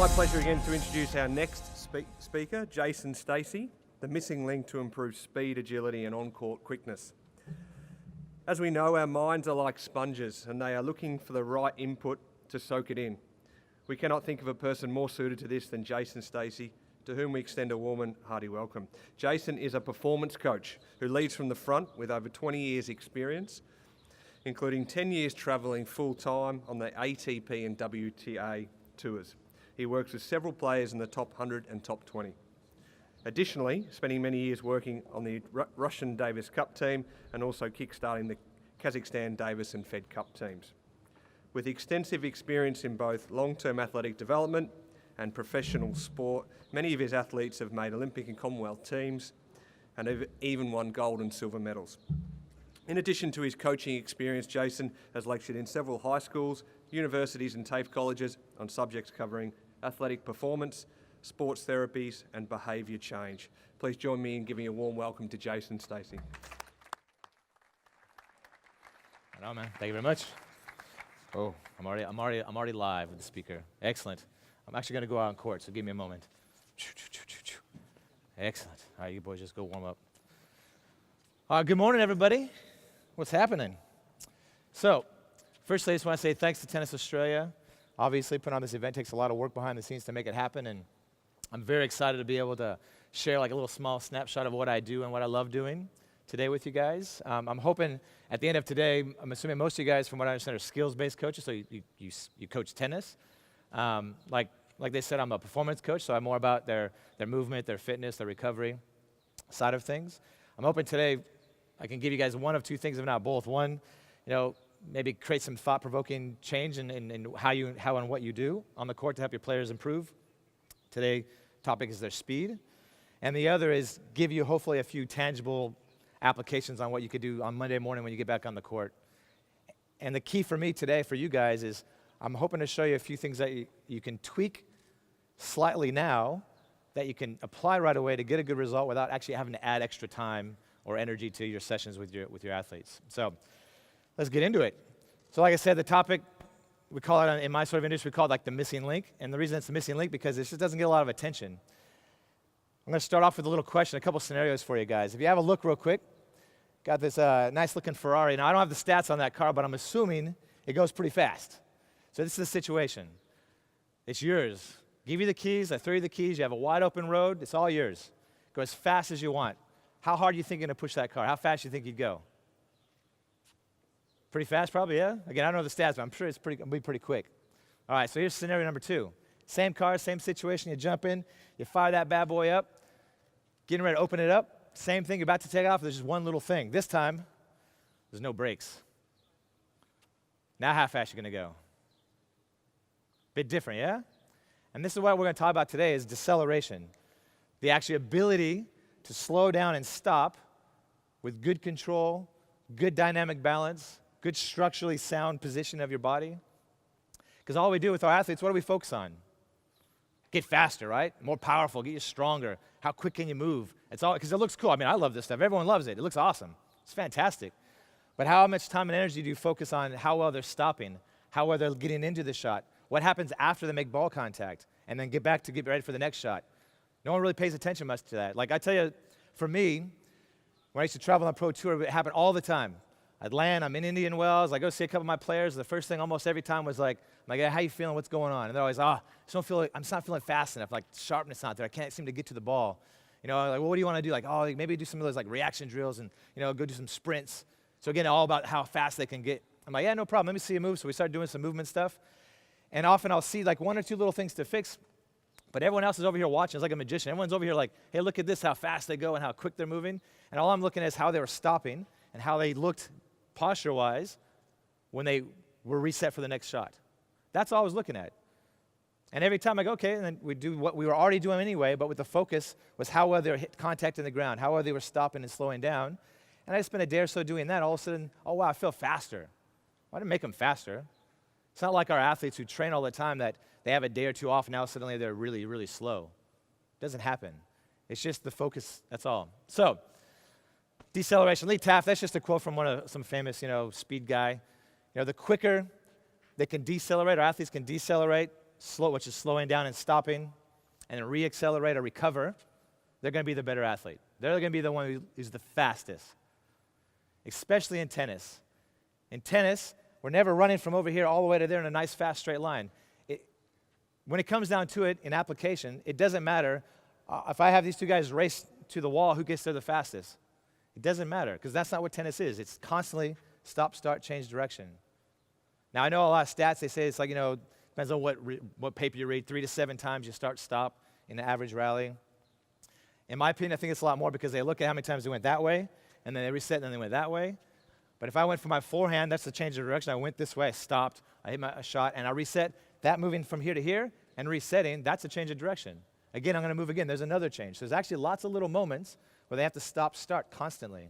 My pleasure again to introduce our next speaker, Jason Stacy, the missing link to improve speed, agility and on-court quickness. As we know, our minds are like sponges and they are looking for the right input to soak it in. We cannot think of a person more suited to this than Jason Stacy, to whom we extend a warm and hearty welcome. Jason is a performance coach who leads from the front with over 20 years experience, including 10 years travelling full-time on the ATP and WTA tours. He works with several players in the top 100 and top 20. Additionally, spending many years working on the Russian Davis Cup team and also kickstarting the Kazakhstan Davis and Fed Cup teams. With extensive experience in both long-term athletic development and professional sport, many of his athletes have made Olympic and Commonwealth teams and have even won gold and silver medals. In addition to his coaching experience, Jason has lectured in several high schools, universities and TAFE colleges on subjects covering athletic performance, sports therapies and behaviour change. Please join me in giving a warm welcome to Jason Stacy. Right on, man. Thank you very much. Oh, I'm already live with the speaker. Excellent. I'm actually going to go out on court, so give me a moment. Excellent. All right, you boys just go warm up. Good morning, everybody. What's happening? So, firstly, I just want to say thanks to Tennis Australia. Obviously, putting on this event takes a lot of work behind the scenes to make it happen, and I'm very excited to be able to share like a little small snapshot of what I do and what I love doing today with you guys. I'm hoping at the end of today, I'm assuming most of you guys, from what I understand, are skills-based coaches, so you coach tennis. Like they said, I'm a performance coach, so I'm more about their movement, their fitness, their recovery side of things. I'm hoping today I can give you guys one of two things, if not both. One, maybe create some thought-provoking change in how and what you do on the court to help your players improve. Today's topic is their speed. And the other is give you hopefully a few tangible applications on what you could do on Monday morning when you get back on the court. And the key for me today, for you guys, is I'm hoping to show you a few things that you can tweak slightly now that you can apply right away to get a good result without actually having to add extra time or energy to your sessions with your athletes. So let's get into it. So like I said, the topic, we call it, in my sort of industry, we call it like the missing link. And the reason it's the missing link because it just doesn't get a lot of attention. I'm going to start off with a little question, a couple scenarios for you guys. If you have a look real quick, got this nice looking Ferrari. Now I don't have the stats on that car, but I'm assuming it goes pretty fast. So this is the situation. It's yours. Give you the keys, I throw you the keys, you have a wide open road, it's all yours. Go as fast as you want. How hard are you thinking to push that car? How fast do you think you'd go? Pretty fast probably, yeah? Again, I don't know the stats, but I'm sure it'll be pretty quick. All right, so here's scenario number 2. Same car, same situation, you jump in, you fire that bad boy up, getting ready to open it up, same thing, you're about to take off, there's just one little thing. This time, there's no brakes. Now how fast are you gonna go? Bit different, yeah? And this is what we're gonna talk about today is deceleration. The actual ability to slow down and stop with good control, good dynamic balance, good structurally sound position of your body. Because all we do with our athletes, what do we focus on? Get faster, right? More powerful, get you stronger. How quick can you move? It's all, because it looks cool. I mean, I love this stuff. Everyone loves it. It looks awesome. It's fantastic. But how much time and energy do you focus on how well they're stopping, how well they're getting into the shot, what happens after they make ball contact, and then get ready for the next shot? No one really pays attention much to that. Like I tell you, for me, when I used to travel on a pro tour, it happened all the time. I'd land, I'm in Indian Wells, I go see a couple of my players, the first thing almost every time was like, hey, how you feeling, what's going on? And they're always, I'm just not feeling fast enough, like sharpness not there, I can't seem to get to the ball. Like, well, what do you want to do? Like, maybe do some of those like reaction drills and, go do some sprints. So again, all about how fast they can get. I'm like, yeah, no problem, let me see you move. So we start doing some movement stuff. And often I'll see like one or two little things to fix, but everyone else is over here watching. It's like a magician. Everyone's over here like, hey, look at this, how fast they go and how quick they're moving. And all I'm looking at is how they were stopping and how they looked posture-wise when they were reset for the next shot. That's all I was looking at. And every time I go, okay, and then we do what we were already doing anyway, but with the focus was how well they were hit contact in the ground, how well they were stopping and slowing down. And I spent a day or so doing that. All of a sudden, oh, wow, I feel faster. Well, I didn't make them faster. It's not like our athletes who train all the time that they have a day or two off and now suddenly they're really, really slow. It doesn't happen. It's just the focus, that's all. So, deceleration. Lee Taft, that's just a quote from some famous, speed guy. The quicker they can decelerate, our athletes can decelerate, which is slowing down and stopping, and then re-accelerate or recover, they're going to be the better athlete. They're going to be the one who's the fastest, especially in tennis. In tennis, we're never running from over here all the way to there in a nice, fast, straight line. When it comes down to it in application, it doesn't matter if I have these two guys race to the wall, who gets there the fastest. It doesn't matter, because that's not what tennis is. It's constantly stop, start, change direction. Now, I know a lot of stats, they say it's like, depends on what paper you read, 3 to 7 times you start, stop in the average rally. In my opinion, I think it's a lot more because they look at how many times they went that way, and then they reset, and then they went that way. But if I went for my forehand, that's the change of direction. I went this way, I stopped, I hit my shot, and I reset. That moving from here to here and resetting, that's a change of direction. Again, I'm going to move again. There's another change. So there's actually lots of little moments where they have to stop, start constantly.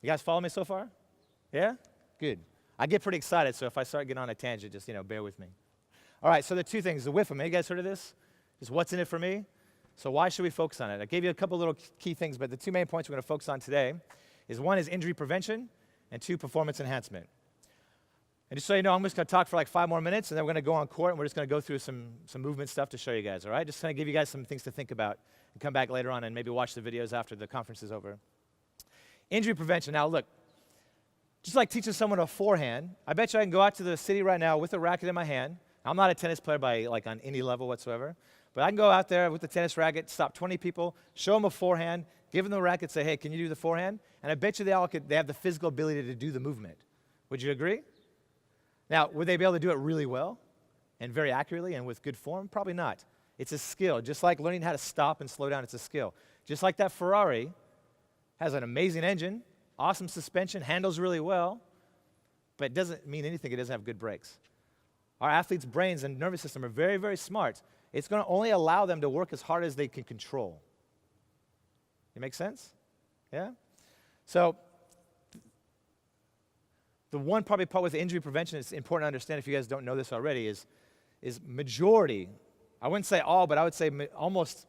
You guys follow me so far? Yeah? Good. I get pretty excited, so if I start getting on a tangent, just, bear with me. All right, so the two things, the whiff of me. You guys heard of this? Just what's in it for me? So why should we focus on it? I gave you a couple little key things, but the two main points we're going to focus on today is one is injury prevention, and two, performance enhancement. And just so you know, I'm just going to talk for like 5 more minutes, and then we're going to go on court, and we're just going to go through some movement stuff to show you guys, all right? Just going to give you guys some things to think about and come back later on and maybe watch the videos after the conference is over. Injury prevention. Now, look, just like teaching someone a forehand, I bet you I can go out to the city right now with a racket in my hand. I'm not a tennis player on any level whatsoever, but I can go out there with the tennis racket, stop 20 people, show them a forehand, give them the racket, say, hey, can you do the forehand? And I bet you they have the physical ability to do the movement. Would you agree? Now, would they be able to do it really well and very accurately and with good form? Probably not. It's a skill. Just like learning how to stop and slow down, it's a skill. Just like that Ferrari has an amazing engine, awesome suspension, handles really well, but it doesn't mean anything. It doesn't have good brakes. Our athletes' brains and nervous system are very, very smart. It's going to only allow them to work as hard as they can control. It make sense? Yeah? So the one probably part with injury prevention it's important to understand if you guys don't know this already is majority, I wouldn't say all, but I would say most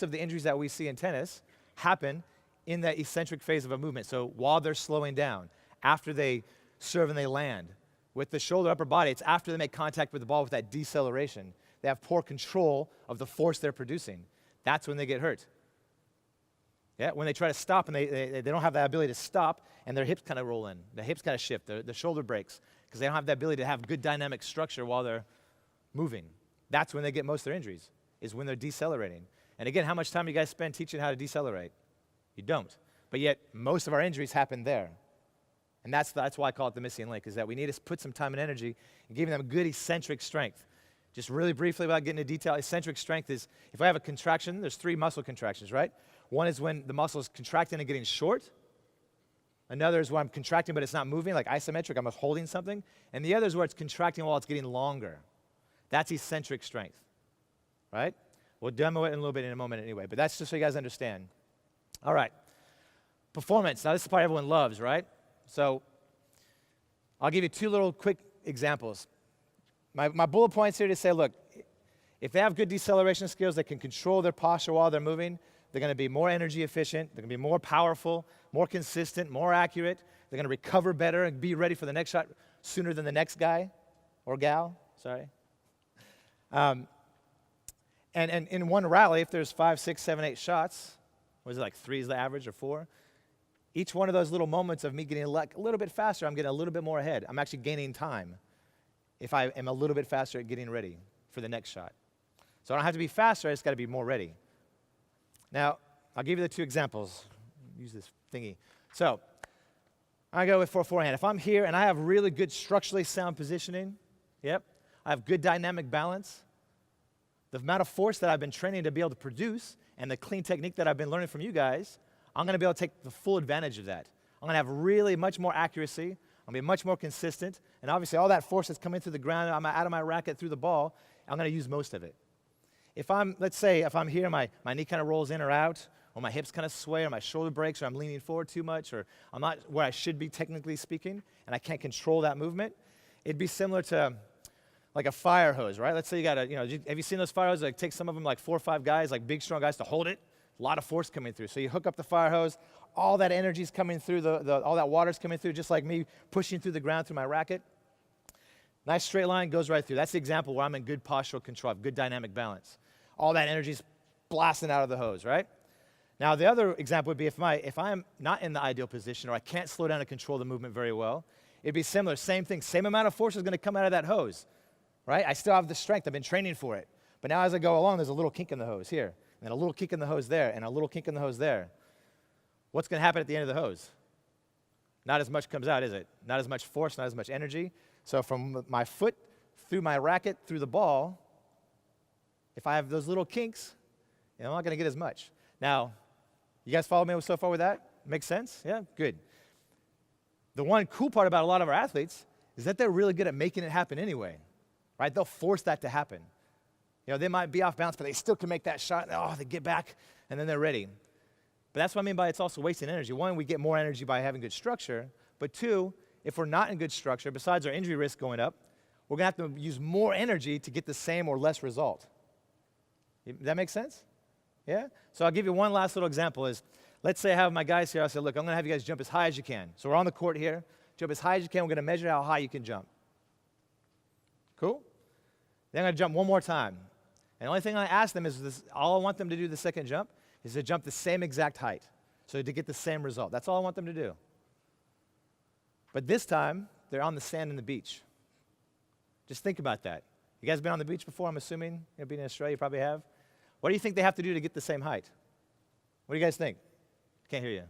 of the injuries that we see in tennis happen in that eccentric phase of a movement. So while they're slowing down, after they serve and they land, with the shoulder upper body, it's after they make contact with the ball with that deceleration. They have poor control of the force they're producing. That's when they get hurt. Yeah, when they try to stop and they don't have that ability to stop and their hips kind of roll in. The hips kind of shift, the shoulder breaks because they don't have the ability to have good dynamic structure while they're moving. That's when they get most of their injuries, is when they're decelerating. And again, how much time do you guys spend teaching how to decelerate? You don't. But yet, most of our injuries happen there. And that's why I call it the missing link, is that we need to put some time and energy in giving them a good eccentric strength. Just really briefly without getting into detail, eccentric strength is, if I have a contraction, there's 3 muscle contractions, right? One is when the muscle is contracting and getting short. Another is when I'm contracting but it's not moving, like isometric, I'm holding something. And the other is where it's contracting while it's getting longer. That's eccentric strength, right? We'll demo it in a little bit in a moment anyway, but that's just so you guys understand. All right, performance. Now this is the part everyone loves, right? So I'll give you 2 little quick examples. My bullet points here to say, look, if they have good deceleration skills, they can control their posture while they're moving, they're going to be more energy efficient, they're going to be more powerful, more consistent, more accurate, they're going to recover better and be ready for the next shot sooner than the next guy or gal, sorry. And in one rally, if there's 5, 6, 7, 8 shots, was it like 3 is the average or 4? Each one of those little moments of me getting a little bit faster, I'm getting a little bit more ahead. I'm actually gaining time if I am a little bit faster at getting ready for the next shot. So I don't have to be faster, I just got to be more ready. Now, I'll give you the 2 examples. Use this thingy. So I go with forehand. If I'm here and I have really good structurally sound positioning, yep, I have good dynamic balance, the amount of force that I've been training to be able to produce and the clean technique that I've been learning from you guys, I'm going to be able to take the full advantage of that. I'm going to have really much more accuracy. I'm going to be much more consistent. And obviously, all that force that's coming through the ground, I'm out of my racket through the ball, I'm going to use most of it. Let's say, if I'm here, my knee kind of rolls in or out, or my hips kind of sway, or my shoulder breaks, or I'm leaning forward too much, or I'm not where I should be technically speaking, and I can't control that movement, it'd be similar to like a fire hose, right? Let's say you got have you seen those fire hoses? Like take some of them, like 4 or 5 guys, like big, strong guys to hold it. A lot of force coming through. So you hook up the fire hose, all that energy's coming through, all that water's coming through, just like me pushing through the ground through my racket. Nice straight line, goes right through. That's the example where I'm in good postural control, I have good dynamic balance. All that energy's blasting out of the hose, right? Now, the other example would be if I'm not in the ideal position or I can't slow down and control the movement very well, it'd be similar, same thing. Same amount of force is going to come out of that hose, right? I still have the strength. I've been training for it. But now as I go along, there's a little kink in the hose here, and then a little kink in the hose there, and a little kink in the hose there. What's going to happen at the end of the hose? Not as much comes out, is it? Not as much force, not as much energy. So from my foot through my racket, through the ball, if I have those little kinks, I'm not going to get as much. Now, you guys follow me so far with that? Makes sense? Yeah? Good. The one cool part about a lot of our athletes is that they're really good at making it happen anyway, right? They'll force that to happen. They might be off balance, but they still can make that shot. They get back, and then they're ready. But that's what I mean by it's also wasting energy. One, we get more energy by having good structure. But two, if we're not in good structure, besides our injury risk going up, we're going to have to use more energy to get the same or less result. Does that make sense? Yeah? So I'll give you one last little example is, let's say I have my guys here. I say, look, I'm going to have you guys jump as high as you can. So we're on the court here. Jump as high as you can. We're going to measure how high you can jump. Cool? Then I'm going to jump one more time. And the only thing I ask them is this, all I want them to do the second jump is to jump the same exact height. So to get the same result. That's all I want them to do. But this time, they're on the sand and the beach. Just think about that. You guys been on the beach before, I'm assuming? Being in Australia, you probably have. What do you think they have to do to get the same height? What do you guys think? Can't hear you.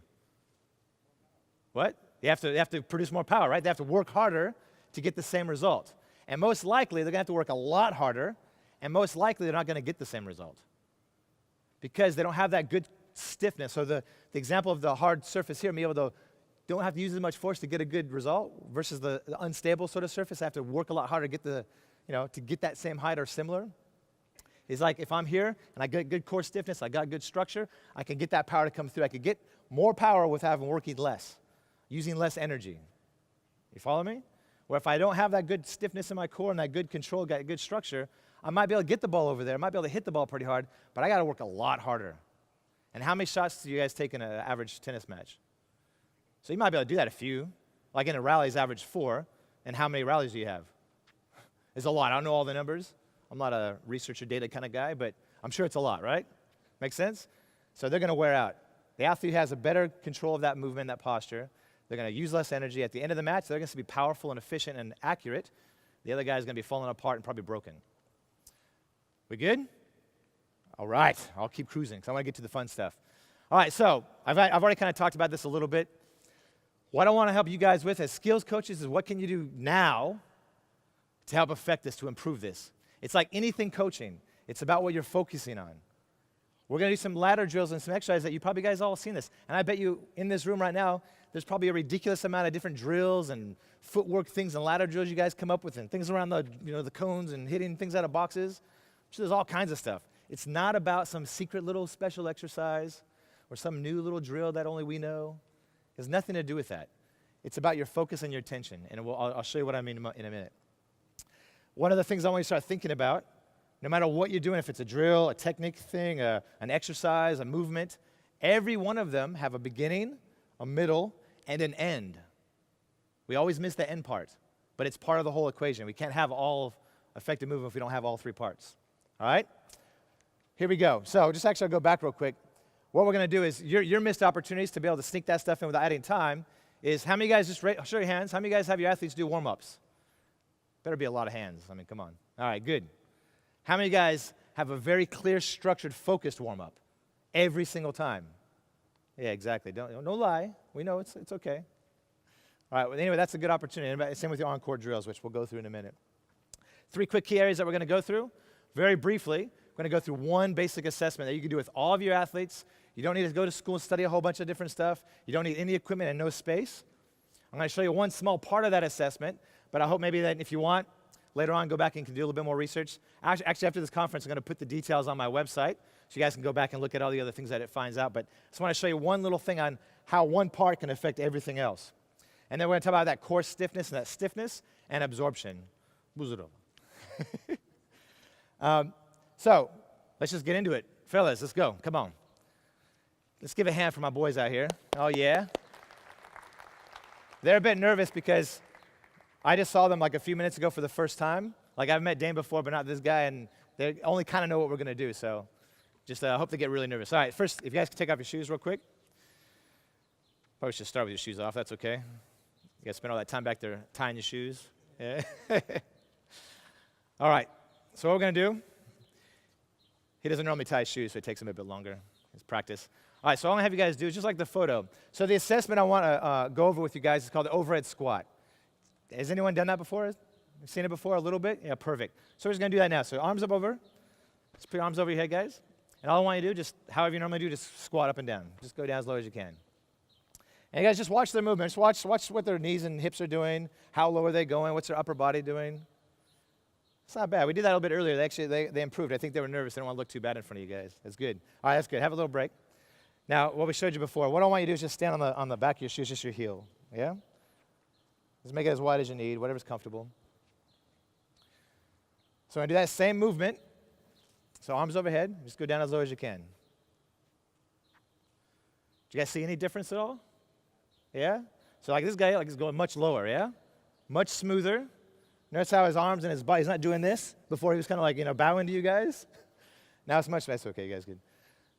What? They have to produce more power, right? They have to work harder to get the same result. And most likely, they're going to have to work a lot harder, and most likely, they're not going to get the same result because they don't have that good stiffness. So the example of the hard surface here, don't have to use as much force to get a good result versus the unstable sort of surface. I have to work a lot harder to get to get that same height or similar. It's like if I'm here and I get good core stiffness, I got good structure, I can get that power to come through. I could get more power with working less, using less energy. You follow me? Where if I don't have that good stiffness in my core and that good control, got good structure, I might be able to get the ball over there. I might be able to hit the ball pretty hard, but I got to work a lot harder. And how many shots do you guys take in an average tennis match? So you might be able to do that a few. Like in a rally's average 4. And how many rallies do you have? It's a lot. I don't know all the numbers. I'm not a researcher data kind of guy, but I'm sure it's a lot, right? Make sense? So they're going to wear out. The athlete has a better control of that movement, that posture. They're going to use less energy. At the end of the match, they're going to be powerful and efficient and accurate. The other guy's going to be falling apart and probably broken. We good? All right. I'll keep cruising because I want to get to the fun stuff. All right, so I've already kind of talked about this a little bit. What I want to help you guys with as skills coaches is what can you do now to help affect this, to improve this. It's like anything coaching. It's about what you're focusing on. We're going to do some ladder drills and some exercises that you probably guys all seen this. And I bet you in this room right now, there's probably a ridiculous amount of different drills and footwork things and ladder drills you guys come up with and things around the cones and hitting things out of boxes. So there's all kinds of stuff. It's not about some secret little special exercise or some new little drill that only we know. It has nothing to do with that. It's about your focus and your attention. And I'll show you what I mean in a minute. One of the things I want you to start thinking about, no matter what you're doing, if it's a drill, a technique thing, an exercise, a movement, every one of them have a beginning, a middle, and an end. We always miss the end part, but it's part of the whole equation. We can't have all effective movement if we don't have all three parts. All right? Here we go. So I'll go back real quick. What we're going to do is your missed opportunities to be able to sneak that stuff in without adding time is how many guys, show your hands, how many guys have your athletes do warm-ups? Better be a lot of hands. I mean, come on. All right, good. How many guys have a very clear, structured, focused warm-up every single time? Yeah, exactly. Don't lie. We know it's okay. All right, well, anyway, that's a good opportunity. Same with your on-court drills, which we'll go through in a minute. 3 quick key areas that we're going to go through. Very briefly, we're going to go through one basic assessment that you can do with all of your athletes. You don't need to go to school and study a whole bunch of different stuff. You don't need any equipment and no space. I'm going to show you one small part of that assessment, but I hope maybe that if you want, later on, go back and can do a little bit more research. Actually, after this conference, I'm going to put the details on my website so you guys can go back and look at all the other things that it finds out. But I just want to show you one little thing on how one part can affect everything else. And then we're going to talk about that core stiffness and absorption. So let's just get into it. Fellas, let's go. Come on. Let's give a hand for my boys out here. Oh, yeah. They're a bit nervous because I just saw them like a few minutes ago for the first time. Like I've met Dane before, but not this guy, and they only kind of know what we're going to do. So just hope they get really nervous. All right, first, if you guys can take off your shoes real quick. Probably should start with your shoes off. That's okay. You guys spend all that time back there tying your shoes. Yeah. All right, so what we're going to do, he doesn't normally tie his shoes, so it takes him a bit longer. It's practice. All right, so all I'm going to have you guys do is just like the photo. So the assessment I want to go over with you guys is called the overhead squat. Has anyone done that before? Seen it before a little bit? Yeah, perfect. So we're just going to do that now. So arms up over. Just put your arms over your head, guys. And all I want you to do, just however you normally do, just squat up and down. Just go down as low as you can. And you guys just watch their movements. Watch what their knees and hips are doing. How low are they going? What's their upper body doing? It's not bad. We did that a little bit earlier. They improved. I think they were nervous. They don't want to look too bad in front of you guys. That's good. All right, that's good. Have a little break. Now, what we showed you before, what I want you to do is just stand on the back of your shoes, just your heel. Yeah? Just make it as wide as you need, whatever's comfortable. So I'm going to do that same movement. So arms overhead. Just go down as low as you can. Do you guys see any difference at all? Yeah? So like this guy, like he's going much lower, yeah? Much smoother. Notice how his arms and his body, he's not doing this. Before he was kind of like, bowing to you guys. Now it's much, that's okay, you guys, good.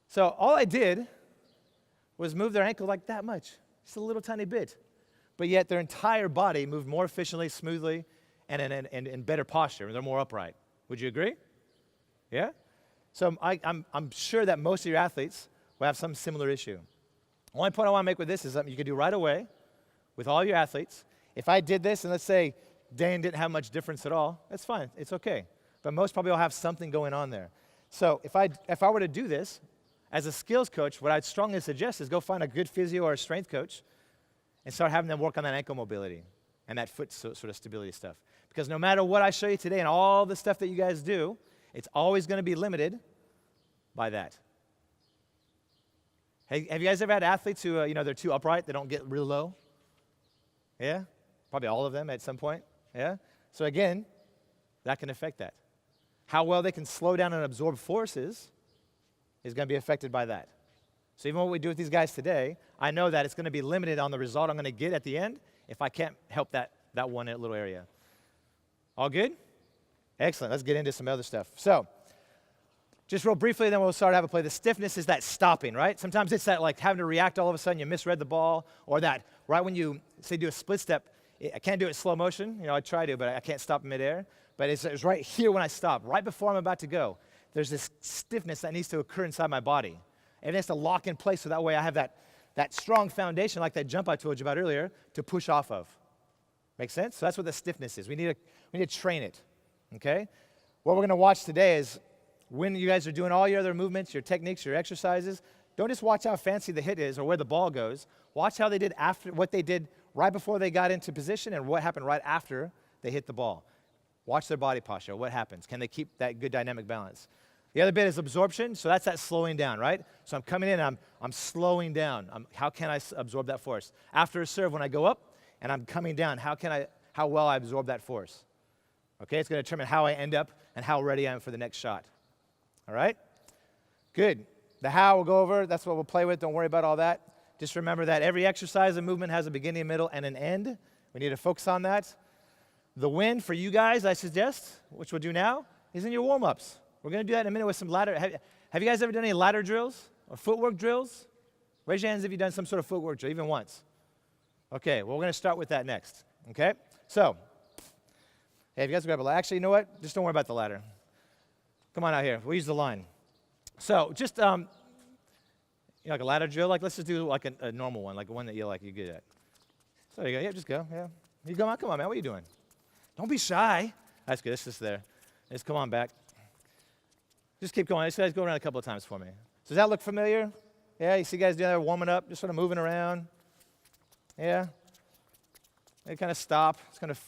So all I did was move their ankle like that much. Just a little tiny bit. But yet their entire body moved more efficiently, smoothly, and in better posture. They're more upright. Would you agree? Yeah? So I'm sure that most of your athletes will have some similar issue. The only point I want to make with this is something you can do right away with all your athletes. If I did this, and let's say Dane didn't have much difference at all, that's fine. It's okay. But most probably will have something going on there. So if I were to do this, as a skills coach, what I'd strongly suggest is go find a good physio or a strength coach and start having them work on that ankle mobility and that foot sort of stability stuff. Because no matter what I show you today and all the stuff that you guys do, it's always going to be limited by that. Hey, have you guys ever had athletes who, they're too upright, they don't get real low? Yeah? Probably all of them at some point. Yeah? So again, that can affect that. How well they can slow down and absorb forces is going to be affected by that. So even what we do with these guys today, I know that it's going to be limited on the result I'm going to get at the end if I can't help that one little area. All good? Excellent. Let's get into some other stuff. So, just real briefly, then we'll start to have a play. The stiffness is that stopping, right? Sometimes it's that like having to react all of a sudden, you misread the ball, or that right when you, say, do a split step, I can't do it slow motion. I try to, but I can't stop midair. But it's right here when I stop, right before I'm about to go. There's this stiffness that needs to occur inside my body. And it has to lock in place so that way I have that strong foundation, like that jump I told you about earlier, to push off of. Make sense? So that's what the stiffness is. We need to train it, okay? What we're going to watch today is when you guys are doing all your other movements, your techniques, your exercises, don't just watch how fancy the hit is or where the ball goes. Watch how they did after, what they did right before they got into position and what happened right after they hit the ball. Watch their body posture. What happens? Can they keep that good dynamic balance? The other bit is absorption. So that's that slowing down, right? So I'm coming in, I'm slowing down. How can I absorb that force? After a serve, when I go up and I'm coming down, how well I absorb that force? Okay, it's going to determine how I end up and how ready I am for the next shot. All right? Good. The how we'll go over. That's what we'll play with. Don't worry about all that. Just remember that every exercise and movement has a beginning, a middle, and an end. We need to focus on that. The win for you guys, I suggest, which we'll do now, is in your warm-ups. We're going to do that in a minute with some ladder. Have you guys ever done any ladder drills or footwork drills? Raise your hands if you've done some sort of footwork drill, even once. Okay, well, we're going to start with that next. Okay? So, hey, if you guys grab a ladder. Actually, you know what? Just don't worry about the ladder. Come on out here. We'll use the line. So, just, like a ladder drill, like let's just do like a normal one, like one that you're good at. So there you go. Yeah, just go. Yeah. You go on. Come on, man. What are you doing? Don't be shy. That's good. It's just there. Just come on back. Just keep going. Just guys go around a couple of times for me. So does that look familiar? Yeah, you see guys doing that, warming up, just sort of moving around. Yeah. They kind of stop. It's kind of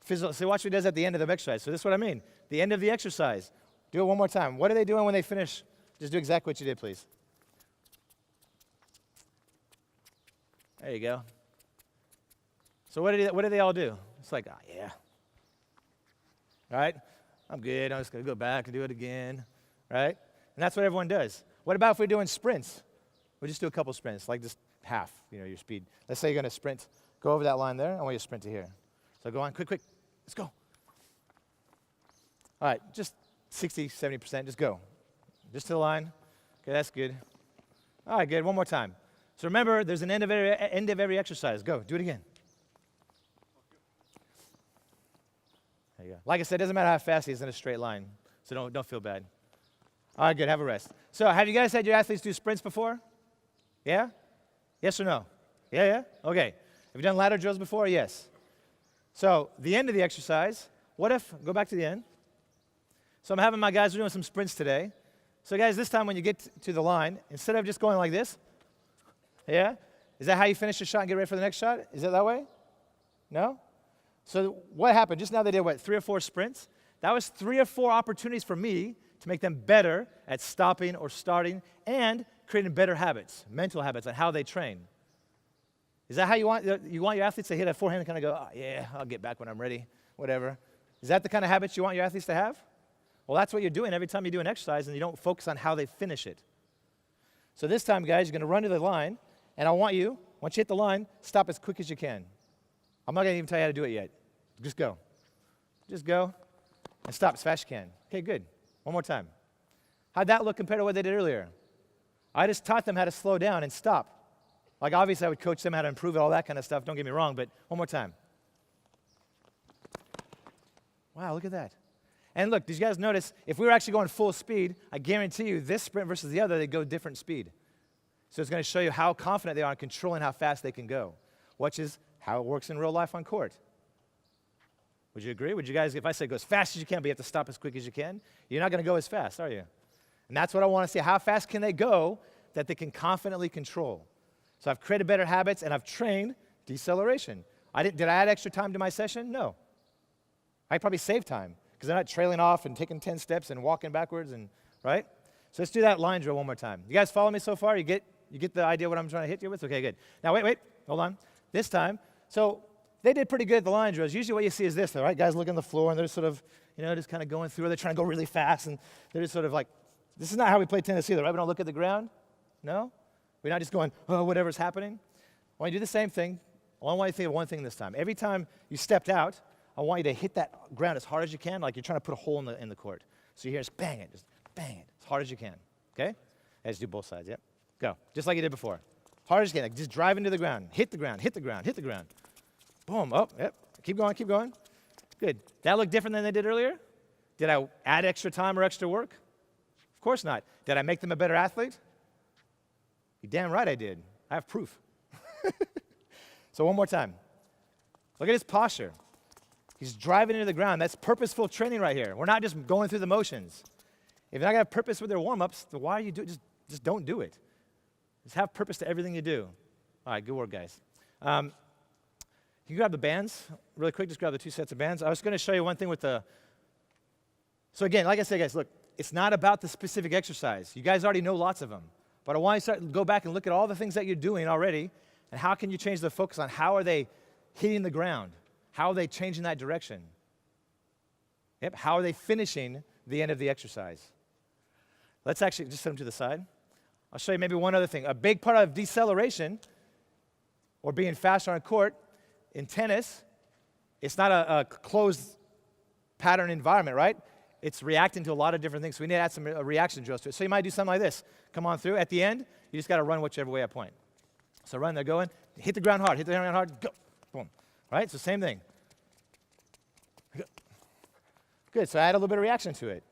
fizzle. See, watch what he does at the end of the exercise. So this is what I mean. The end of the exercise. Do it one more time. What are they doing when they finish? Just do exactly what you did, please. There you go. So what do they all do? It's like, yeah. All right? I'm good. I'm just going to go back and do it again. Right? And that's what everyone does. What about if we're doing sprints? We'll just do a couple sprints, like just half, your speed. Let's say you're going to sprint. Go over that line there. I want you to sprint to here. So go on, quick, quick. Let's go. All right, just 60, 70%, just go. Just to the line. Okay, that's good. All right, good, one more time. So remember, there's an end of every exercise. Go, do it again. There you go. Like I said, it doesn't matter how fast he is in a straight line, so don't feel bad. All right, good, have a rest. So have you guys had your athletes do sprints before? Yeah? Yes or no? Yeah? Okay. Have you done ladder drills before? Yes. So the end of the exercise, what if, go back to the end. So I'm having my guys doing some sprints today. So guys, this time when you get to the line, instead of just going like this, yeah? Is that how you finish the shot and get ready for the next shot? Is it that way? No? So what happened? Just now they did, 3 or 4 sprints? That was 3 or 4 opportunities for me to make them better at stopping or starting and creating better habits, mental habits on how they train. Is that how you want your athletes to hit a forehand and kind of go, oh, yeah, I'll get back when I'm ready, whatever? Is that the kind of habits you want your athletes to have? Well, that's what you're doing every time you do an exercise and you don't focus on how they finish it. So this time, guys, you're going to run to the line, and I want you, once you hit the line, stop as quick as you can. I'm not going to even tell you how to do it yet. Just go. Just go and stop as fast as you can. Okay, good. One more time. How'd that look compared to what they did earlier? I just taught them how to slow down and stop. Like, obviously, I would coach them how to improve it, all that kind of stuff. Don't get me wrong, but one more time. Wow, look at that. And look, did you guys notice, if we were actually going full speed, I guarantee you this sprint versus the other, they go different speed. So it's going to show you how confident they are in controlling how fast they can go, which is how it works in real life on court. Would you agree? Would you guys, if I say go as fast as you can, but you have to stop as quick as you can, you're not going to go as fast, are you? And that's what I want to see. How fast can they go that they can confidently control? So I've created better habits, and I've trained deceleration. Did I add extra time to my session? No. I probably saved time because they're not trailing off and taking 10 steps and walking backwards, and right? So let's do that line drill one more time. You guys follow me so far? You get the idea what I'm trying to hit you with? Okay, good. Now, wait, hold on. This time, so they did pretty good at the line drills. Usually what you see is this, though, right? Guys look on the floor, and they're sort of, just kind of going through. They're trying to go really fast, and they're just sort of like, this is not how we play tennis either, right? We don't look at the ground. No? We're not just going, oh, whatever's happening. I want you to do the same thing. I want you to think of one thing this time. Every time you stepped out, I want you to hit that ground as hard as you can, like you're trying to put a hole in the court. So you hear just bang it as hard as you can, okay? Let's do both sides, yep. Go, just like you did before. Hard as you can, like just drive into the ground. Hit the ground. Boom, oh, yep. Keep going. Good. That look different than they did earlier? Did I add extra time or extra work? Of course not. Did I make them a better athlete? You're damn right I did. I have proof. So one more time. Look at his posture. He's driving into the ground. That's purposeful training right here. We're not just going through the motions. If you're not going to have purpose with their warm-ups, then why are you just don't do it. Just have purpose to everything you do. All right, good work, guys. Can you grab the bands really quick? Just grab the 2 sets of bands. I was going to show you one thing with the... So again, like I said, guys, look, it's not about the specific exercise. You guys already know lots of them. But I want you to go back and look at all the things that you're doing already, and how can you change the focus on how are they hitting the ground? How are they changing that direction? Yep, how are they finishing the end of the exercise? Let's actually just set them to the side. I'll show you maybe one other thing. A big part of deceleration, or being faster on court, in tennis, it's not a closed pattern environment, right? It's reacting to a lot of different things. So we need to add some reaction drills to it. So you might do something like this. Come on through. At the end, you just got to run whichever way I point. So run, they're going. Hit the ground hard. Go. Boom. Right? So same thing. Good. So I add a little bit of reaction to it.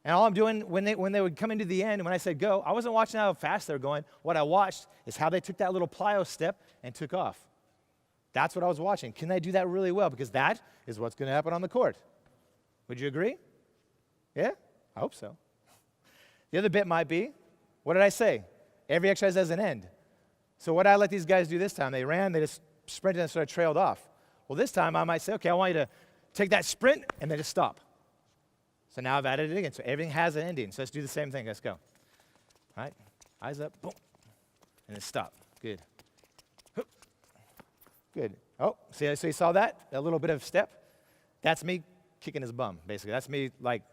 And all I'm doing, when they would come into the end, and when I said go, I wasn't watching how fast they were going. What I watched is how they took that little plyo step and took off. That's what I was watching. Can they do that really well? Because that is what's going to happen on the court. Would you agree? Yeah? I hope so. The other bit might be, what did I say? Every exercise has an end. So what did I let these guys do this time? They ran, they just sprinted and sort of trailed off. Well, this time I might say, okay, I want you to take that sprint and then just stop. So now I've added it again. So everything has an ending. So let's do the same thing. Let's go. All right? Eyes up. Boom. And then stop. Good. Hoop. Good. Oh, see, so you saw that? A little bit of step? That's me kicking his bum, basically. That's me, like,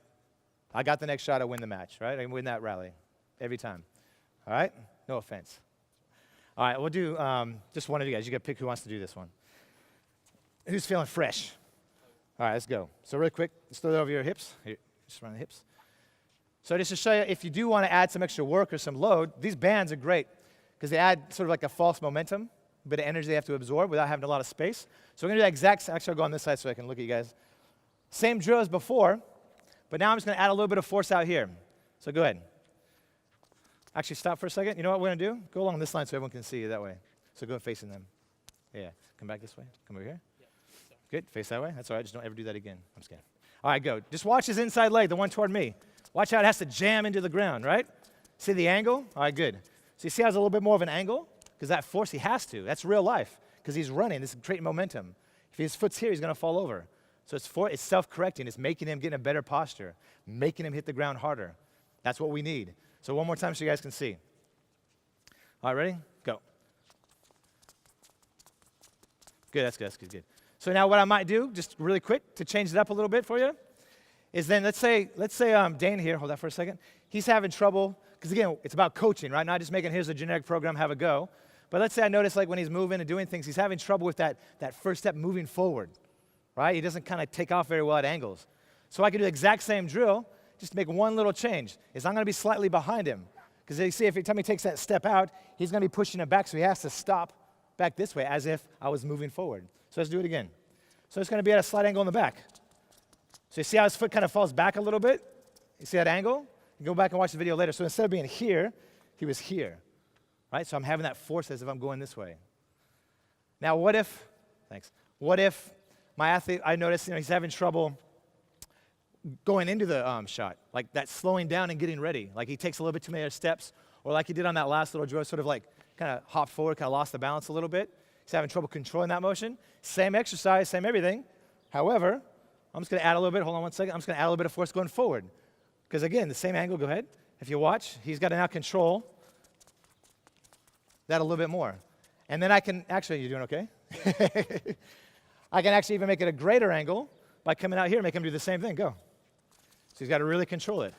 I got the next shot, I win the match, right? I win that rally every time. All right? No offense. All right, we'll do just one of you guys. You got to pick who wants to do this one. Who's feeling fresh? All right, let's go. So really quick, let's throw it over your hips. Here, just around the hips. So just to show you, if you do want to add some extra work or some load, these bands are great because they add sort of like a false momentum, a bit of energy they have to absorb without having a lot of space. So we're going to do that exact, actually I'll go on this side so I can look at you guys. Same drill as before, but now I'm just going to add a little bit of force out here. So go ahead. Actually, stop for a second. You know what we're going to do? Go along this line so everyone can see you that way. So go facing them. Yeah, come back this way. Come over here. Good, face that way. That's all right, just don't ever do that again. I'm just kidding. All right, go. Just watch his inside leg, the one toward me. Watch how it has to jam into the ground, right? See the angle? All right, good. So you see how it's a little bit more of an angle? Because that force, he has to. That's real life. Because he's running, this is creating momentum. If his foot's here, he's going to fall over. So it's self-correcting. It's making him get in a better posture, making him hit the ground harder. That's what we need. So one more time so you guys can see. All right, ready? Go. Good, that's good, that's good, good. So now what I might do, just really quick, to change it up a little bit for you, is then let's say Dane here, hold that for a second. He's having trouble, because again, it's about coaching, right? Not just making, here's a generic program, have a go. But let's say I notice like when he's moving and doing things, he's having trouble with that first step moving forward, right? He doesn't kind of take off very well at angles. So I can do the exact same drill, just make one little change, is I'm going to be slightly behind him. Because you see, every time he takes that step out, he's going to be pushing him back, so he has to stop back this way as if I was moving forward. So let's do it again. So it's going to be at a slight angle in the back. So you see how his foot kind of falls back a little bit? You see that angle? You go back and watch the video later. So instead of being here, he was here, right? So I'm having that force as if I'm going this way. Now what if my athlete, I notice, he's having trouble going into the shot, like that slowing down and getting ready. Like he takes a little bit too many steps, or like he did on that last little drill, sort of like kind of hopped forward, kind of lost the balance a little bit. He's having trouble controlling that motion. Same exercise, same everything. However, I'm just going to add a little bit. Hold on one second. I'm just going to add a little bit of force going forward. Because again, the same angle, go ahead. If you watch, he's got to now control that a little bit more. And then I can, actually, you're doing okay? I can actually even make it a greater angle by coming out here and make him do the same thing. Go. So he's got to really control it.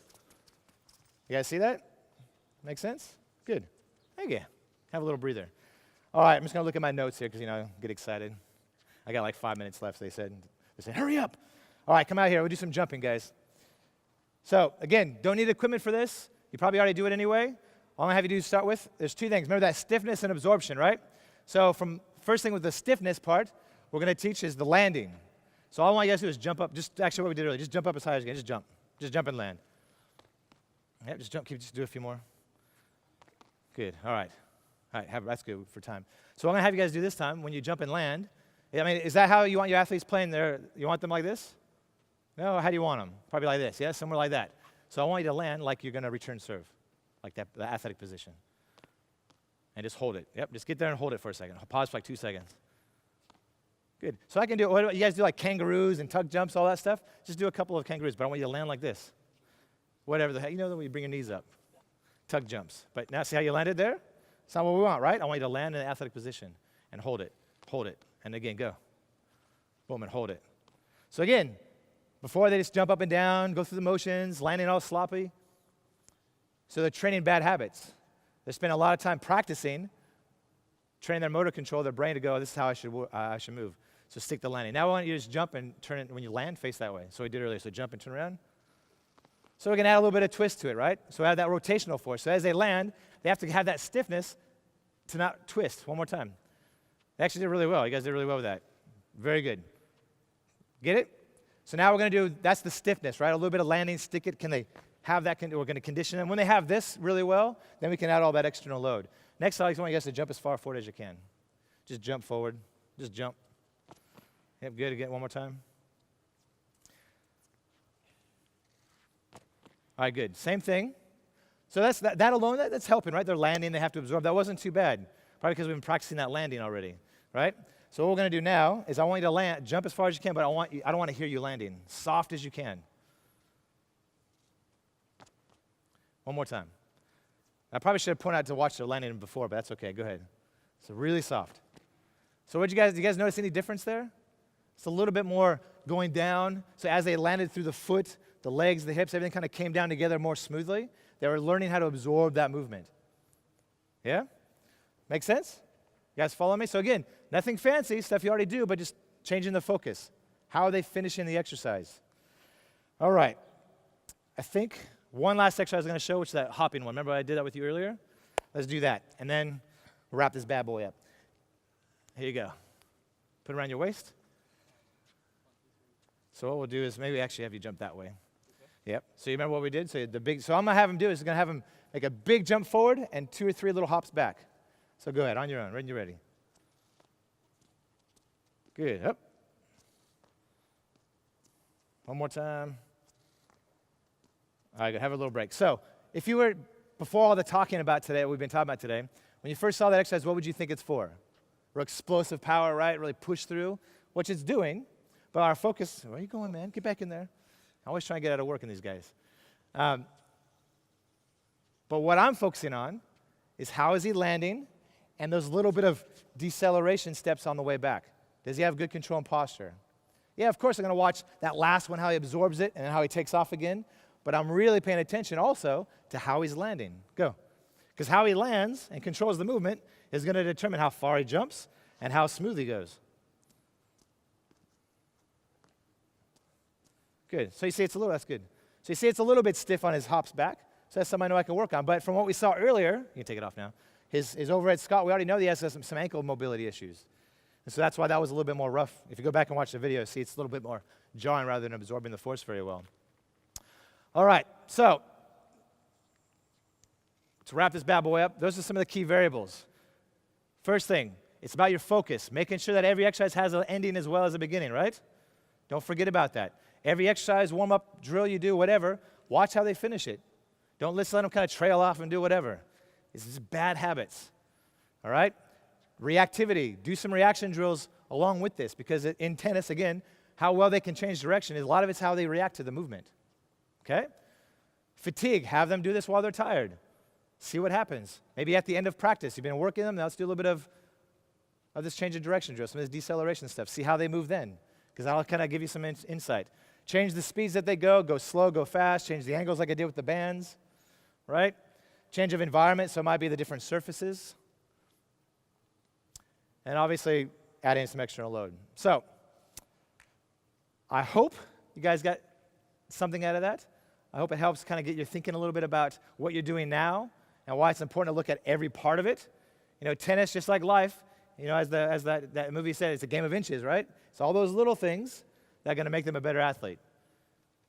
You guys see that? Make sense? Good. Thank you. Have a little breather. All right, I'm just going to look at my notes here because, get excited. I got like 5 minutes left, they said. They said, hurry up. All right, come out here. We'll do some jumping, guys. So, again, don't need equipment for this. You probably already do it anyway. All I'm going to have you do to start with, there's two things. Remember that stiffness and absorption, right? So first thing with the stiffness part, we're going to teach is the landing. So all I want you guys to do is jump up. Just actually what we did earlier. Just jump up as high as you can. Just jump. Just jump and land. Yep, just jump. Just do a few more. Good. All right. That's good for time. So I'm going to have you guys do this time when you jump and land. I mean, is that how you want your athletes playing there? You want them like this? No, how do you want them? Probably like this, yeah? Somewhere like that. So I want you to land like you're going to return serve, like that, the athletic position. And just hold it. Yep, just get there and hold it for a second. Pause for like 2 seconds. Good. So I can do, you guys do like kangaroos and tuck jumps, all that stuff? Just do a couple of kangaroos, but I want you to land like this. Whatever the heck, when you bring your knees up. Tuck jumps. But now see how you landed there? It's not what we want, right? I want you to land in an athletic position and hold it. Hold it. And again, go. Boom, and hold it. So again, before they just jump up and down, go through the motions, landing all sloppy. So they're training bad habits. They spend a lot of time practicing, training their motor control, their brain to go, this is how I should move. So stick the landing. Now I want you to just jump and turn it, when you land, face that way. So we did earlier, so jump and turn around. So we're going to add a little bit of twist to it, right? So add that rotational force. So as they land, they have to have that stiffness to not twist. One more time. They actually did really well. You guys did really well with that. Very good. Get it? So now we're going to do, that's the stiffness, right? A little bit of landing, stick it. Can they have that? We're going to condition them. When they have this really well, then we can add all that external load. Next, I want you guys to jump as far forward as you can. Just jump forward. Just jump. Yep, good. Again, one more time. All right, good. Same thing. So that alone, that's helping, right? They're landing. They have to absorb. That wasn't too bad, probably because we've been practicing that landing already, right? So what we're going to do now is I want you to land, jump as far as you can, but I don't want to hear you landing. Soft as you can. One more time. I probably should have pointed out to watch their landing before, but that's okay. Go ahead. So really soft. So do you guys notice any difference there? It's a little bit more going down. So as they landed through the foot, the legs, the hips, everything kind of came down together more smoothly. They were learning how to absorb that movement. Yeah? Make sense? You guys follow me? So again, nothing fancy, stuff you already do, but just changing the focus. How are they finishing the exercise? All right. I think one last exercise I'm going to show, which is that hopping one. Remember I did that with you earlier? Let's do that. And then we'll wrap this bad boy up. Here you go. Put it around your waist. So what we'll do is maybe actually have you jump that way. Okay. Yep. So you remember what we did? So I'm going to have him do is I'm going to have him make a big jump forward and 2 or 3 little hops back. So go ahead, on your own, when you're ready. Good. Up. One more time. All right, have a little break. So if you were, before all the talking about today, what we've been talking about today, when you first saw that exercise, what would you think it's for? Real explosive power, right? Really push through, which it's doing. But our focus, where are you going, man? Get back in there. I always try to get out of work in these guys. But what I'm focusing on is how is he landing and those little bit of deceleration steps on the way back. Does he have good control and posture? Yeah, of course I'm going to watch that last one, how he absorbs it and how he takes off again. But I'm really paying attention also to how he's landing. Go. Because how he lands and controls the movement is going to determine how far he jumps and how smooth he goes. Good. So you see it's a little, that's good. So you see it's a little bit stiff on his hops back. So that's something I know I can work on. But from what we saw earlier, you can take it off now, his overhead squat, we already know he has some ankle mobility issues. And so that's why that was a little bit more rough. If you go back and watch the video, see it's a little bit more jarring rather than absorbing the force very well. All right, so to wrap this bad boy up, those are some of the key variables. First thing, it's about your focus, making sure that every exercise has an ending as well as a beginning, right? Don't forget about that. Every exercise, warm-up, drill you do, whatever, watch how they finish it. Don't let them kind of trail off and do whatever. This is bad habits, all right? Reactivity, do some reaction drills along with this because in tennis, again, how well they can change direction, a lot of it's how they react to the movement, okay? Fatigue, have them do this while they're tired. See what happens. Maybe at the end of practice, you've been working them, now let's do a little bit of this change of direction drill, some of this deceleration stuff. See how they move then, because that'll kind of give you some insight. Change the speeds that they go slow, go fast, change the angles like I did with the bands, right? Change of environment, so it might be the different surfaces. And obviously, adding some external load. So, I hope you guys got something out of that. I hope it helps kind of get you thinking a little bit about what you're doing now and why it's important to look at every part of it. You know, tennis, just like life, you know, as that movie said, it's a game of inches, right? It's all those little things that are going to make them a better athlete.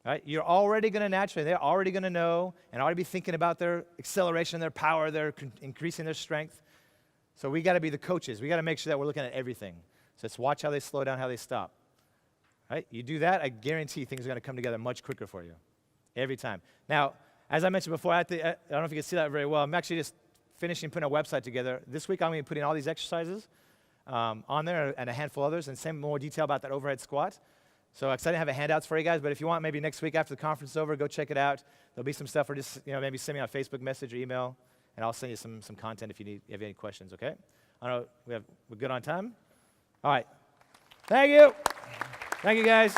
Right? You're already going to naturally, they're already going to know and already be thinking about their acceleration, their power, their increasing their strength. So we got to be the coaches. We got to make sure that we're looking at everything. So let's watch how they slow down, how they stop. Right? You do that, I guarantee things are going to come together much quicker for you. Every time. Now, as I mentioned before, I don't know if you can see that very well. I'm actually just finishing putting a website together. This week I'm going to be putting all these exercises on there and a handful of others and some more detail about that overhead squat. So I didn't have handouts for you guys, but if you want, maybe next week after the conference is over, go check it out. There'll be some stuff, or just maybe send me a Facebook message or email, and I'll send you some content if you have any questions. Okay? I know we're good on time. All right. Thank you. Thank you, guys.